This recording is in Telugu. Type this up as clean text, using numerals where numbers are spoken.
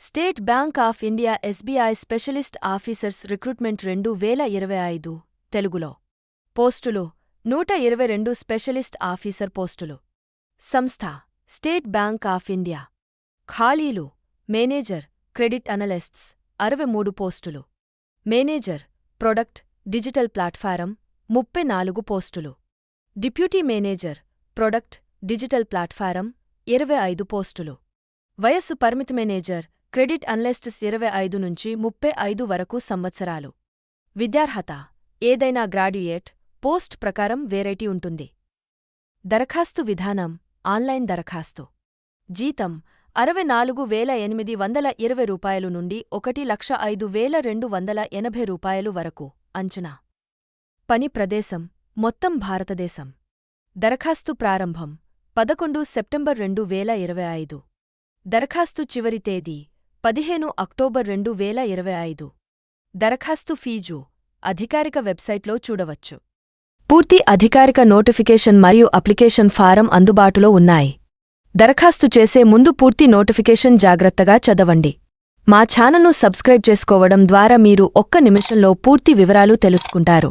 State bank of India SBI specialist officers recruitment 2025 తెలుగులో పోస్టులు 122 స్పెషలిస్ట్ ఆఫీసర్ పోస్టులు. సంస్థ స్టేట్ బ్యాంక్ ఆఫ్ ఇండియా. ఖాళీలు మేనేజర్ క్రెడిట్ అనలిస్ట్స్ 63 పోస్టులు. మేనేజర్ ప్రొడక్ట్ డిజిటల్ ప్లాట్ఫారం 34 పోస్టులు. Deputy manager product digital platform 25 పోస్టులు. వయస్సు పరిమితి మేనేజర్ క్రెడిట్ అనలిస్ట్స్ 25 నుంచి 35 వరకు సంవత్సరాలు. విద్యార్హత ఏదైనా గ్రాడ్యుయేట్ పోస్ట్ ప్రకారం వేరైటీ ఉంటుంది. దరఖాస్తు విధానం ఆన్లైన్ దరఖాస్తు. జీతం 64,820 రూపాయలు నుండి 1,05,280 రూపాయలు వరకు అంచనా. పని ప్రదేశం మొత్తం భారతదేశం. దరఖాస్తు ప్రారంభం 11 సెప్టెంబర్ 2025. దరఖాస్తు చివరి తేదీ 15 అక్టోబర్ 2025. దరఖాస్తు ఫీజు అధికారిక వెబ్సైట్లో చూడవచ్చు. పూర్తి అధికారిక నోటిఫికేషన్ మరియు అప్లికేషన్ ఫారం అందుబాటులో ఉన్నాయి. దరఖాస్తు చేసే ముందు పూర్తి నోటిఫికేషన్ జాగ్రత్తగా చదవండి. మా ఛానల్ను సబ్స్క్రైబ్ చేసుకోవడం ద్వారా మీరు ఒక్క నిమిషంలో పూర్తి వివరాలు తెలుసుకుంటారు.